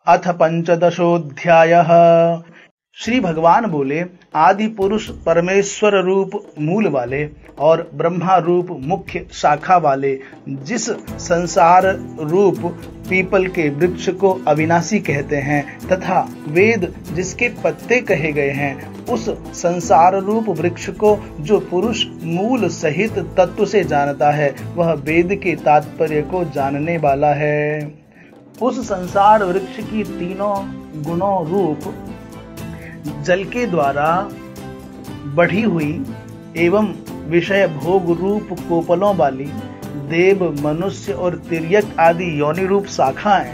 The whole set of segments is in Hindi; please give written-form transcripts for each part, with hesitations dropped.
अथ पंचदशोऽध्यायः। श्री भगवान बोले, आदि पुरुष परमेश्वर रूप मूल वाले और ब्रह्मा रूप मुख्य शाखा वाले जिस संसार रूप पीपल के वृक्ष को अविनाशी कहते हैं तथा वेद जिसके पत्ते कहे गए हैं, उस संसार रूप वृक्ष को जो पुरुष मूल सहित तत्व से जानता है, वह वेद के तात्पर्य को जानने वाला है। उस संसार वृक्ष की तीनों गुणों रूप जल के द्वारा बढ़ी हुई एवं विषय भोग रूप कोपलों वाली देव, मनुष्य और तिर्यक आदि योनि रूप शाखाएं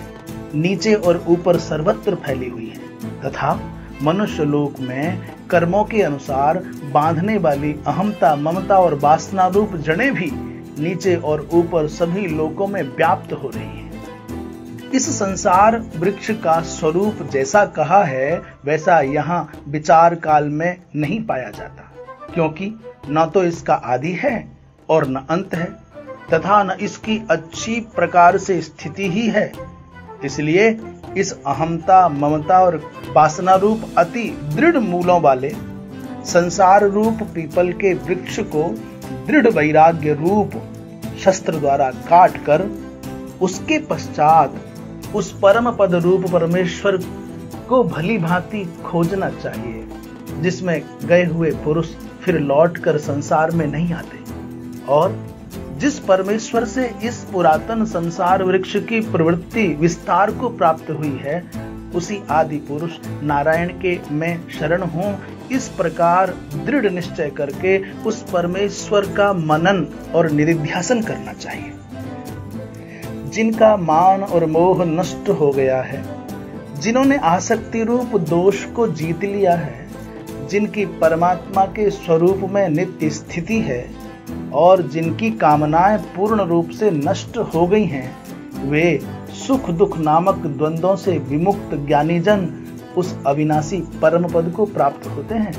नीचे और ऊपर सर्वत्र फैली हुई है तथा मनुष्य लोक में कर्मों के अनुसार बांधने वाली अहमता, ममता और वासना रूप जड़ें भी नीचे और ऊपर सभी लोकों में व्याप्त हो रही हैं। इस संसार वृक्ष का स्वरूप जैसा कहा है वैसा यहाँ विचार काल में नहीं पाया जाता, क्योंकि न तो इसका आदि है और न अंत है तथा न इसकी अच्छी प्रकार से स्थिति ही है। इसलिए इस अहमता, ममता और वासना रूप अति दृढ़ मूलों वाले संसार रूप पीपल के वृक्ष को दृढ़ वैराग्य रूप शस्त्र द्वारा काट कर उसके पश्चात उस परम पद रूप परमेश्वर को भली भांति खोजना चाहिए, जिसमें गए हुए पुरुष फिर लौटकर संसार में नहीं आते, और जिस परमेश्वर से इस पुरातन संसार वृक्ष की प्रवृत्ति विस्तार को प्राप्त हुई है, उसी आदि पुरुष नारायण के मैं शरण हूं, इस प्रकार दृढ़ निश्चय करके उस परमेश्वर का मनन और निधिध्यासन करना चाहिए। जिनका मान और मोह नष्ट हो गया है, जिन्होंने आसक्ति रूप दोष को जीत लिया है, जिनकी परमात्मा के स्वरूप में नित्य स्थिति है और जिनकी कामनाएं पूर्ण रूप से नष्ट हो गई हैं, वे सुख दुख नामक द्वंद्वों से विमुक्त ज्ञानी जन उस अविनाशी परम पद को प्राप्त होते हैं।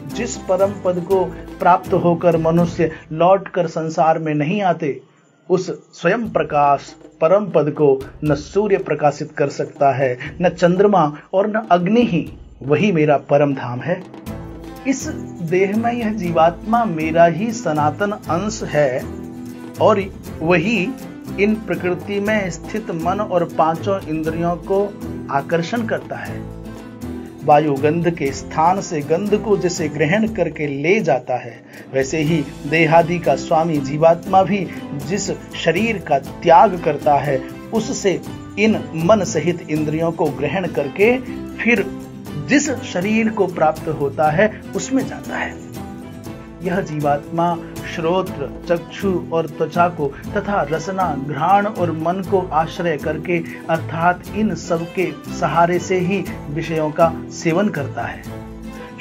जिस परम पद को प्राप्त होकर मनुष्य लौटकर संसार में नहीं आते, उस स्वयं प्रकाश परम पद को न सूर्य प्रकाशित कर सकता है, न चंद्रमा और न अग्नि ही वही मेरा परम धाम है। इस देह में यह जीवात्मा मेरा ही सनातन अंश है और वही इन प्रकृति में स्थित मन और पांचों इंद्रियों को आकर्षण करता है। वायु गंध के स्थान से गंध को जैसे ग्रहण करके ले जाता है, वैसे ही देहादि का स्वामी जीवात्मा भी जिस शरीर का त्याग करता है, उससे इन मन सहित इंद्रियों को ग्रहण करके फिर जिस शरीर को प्राप्त होता है उसमें जाता है। यह जीवात्मा श्रोत्र, चक्षु और त्वचा को तथा रसना, घ्राण और मन को आश्रय करके अर्थात इन सब के सहारे से ही विषयों का सेवन करता है।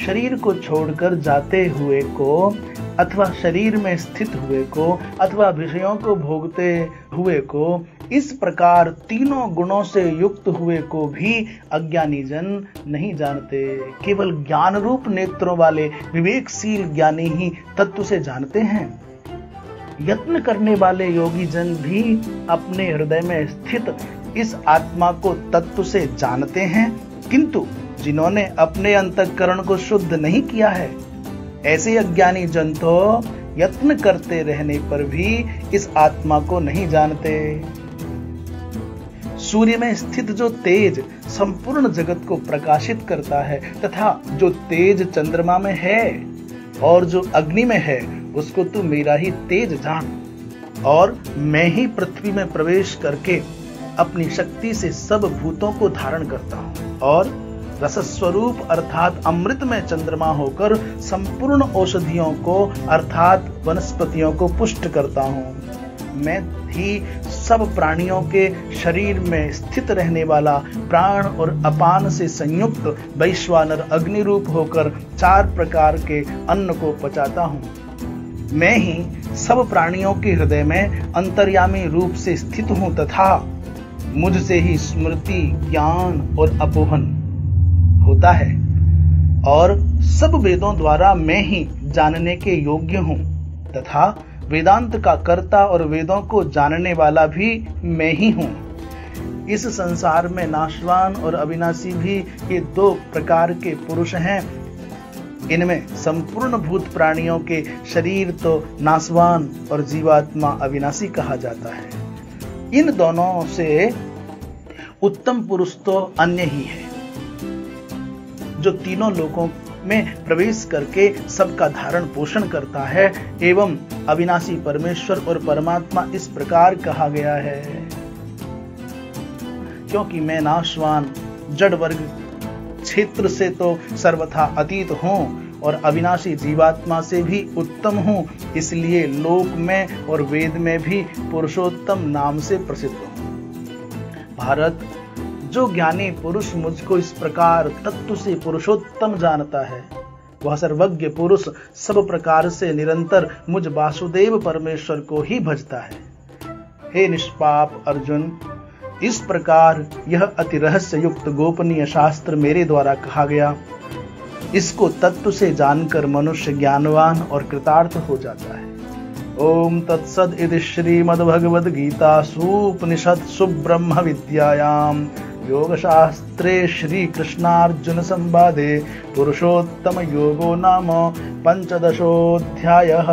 शरीर को छोड़कर जाते हुए को अथवा शरीर में स्थित हुए को अथवा विषयों को भोगते हुए को, इस प्रकार तीनों गुणों से युक्त हुए को भी अज्ञानी जन नहीं जानते। केवल ज्ञान रूप नेत्रों वाले विवेकशील ज्ञानी ही तत्व से जानते हैं। यत्न करने वाले योगी जन भी अपने हृदय में स्थित इस आत्मा को तत्व से जानते हैं, किंतु जिन्होंने अपने अंतःकरण को शुद्ध नहीं किया है, ऐसे अज्ञानी जन तो यत्न करते रहने पर भी इस आत्मा को नहीं जानते। सूर्य में स्थित जो तेज संपूर्ण जगत को प्रकाशित करता है तथा जो तेज चंद्रमा में है और जो अग्नि में है, उसको तू मेरा ही तेज जान। और मैं ही पृथ्वी में प्रवेश करके अपनी शक्ति से सब भूतों को धारण करता हूँ और रसस्वरूप अर्थात अमृत में चंद्रमा होकर संपूर्ण औषधियों को अर्थात वनस्पतियों को पुष्ट करता हूँ। मैं ही सब प्राणियों के शरीर में स्थित रहने वाला प्राण और अपान से संयुक्त वैश्वानर अग्नि रूप होकर 4 प्रकार के अन्न को पचाता हूँ। मैं ही सब प्राणियों के हृदय में अंतर्यामी रूप से स्थित हूँ तथा मुझसे ही स्मृति, ज्ञान और अपोहन होता है और सब वेदों द्वारा मैं ही जानने के योग्य हूँ तथा वेदांत का कर्ता और वेदों को जानने वाला भी मैं ही हूँ। इस संसार में नाशवान और अविनाशी भी ये दो प्रकार के पुरुष हैं। इनमें संपूर्ण भूत प्राणियों के शरीर तो नाशवान और जीवात्मा अविनाशी कहा जाता है। इन दोनों से उत्तम पुरुष तो अन्य ही है, जो तीनों लोकों में प्रवेश करके सबका धारण पोषण करता है। एवं अविनाशी परमेश्वर और परमात्मा इस प्रकार कहा गया है, क्योंकि मैं नाशवान जड़ वर्ग क्षेत्र से तो सर्वथा अतीत हूं और अविनाशी जीवात्मा से भी उत्तम हूं, इसलिए लोक में और वेद में भी पुरुषोत्तम नाम से प्रसिद्ध हूं। भारत, जो ज्ञानी पुरुष मुझको इस प्रकार तत्व से पुरुषोत्तम जानता है, वह सर्वज्ञ पुरुष सब प्रकार से निरंतर मुझ वासुदेव परमेश्वर को ही भजता है। हे निष्पाप अर्जुन, इस प्रकार यह अति रहस्य युक्त गोपनीय शास्त्र मेरे द्वारा कहा गया। इसको तत्व से जानकर मनुष्य ज्ञानवान और कृतार्थ हो जाता है। ओम तत्सद इति श्रीमद्भगवद गीतासु उपनिषत्सु ब्रह्म विद्यायां योगशास्त्रे श्री कृष्णार्जुन संवादे पुरुषोत्तम योगो नाम 15 अध्यायः।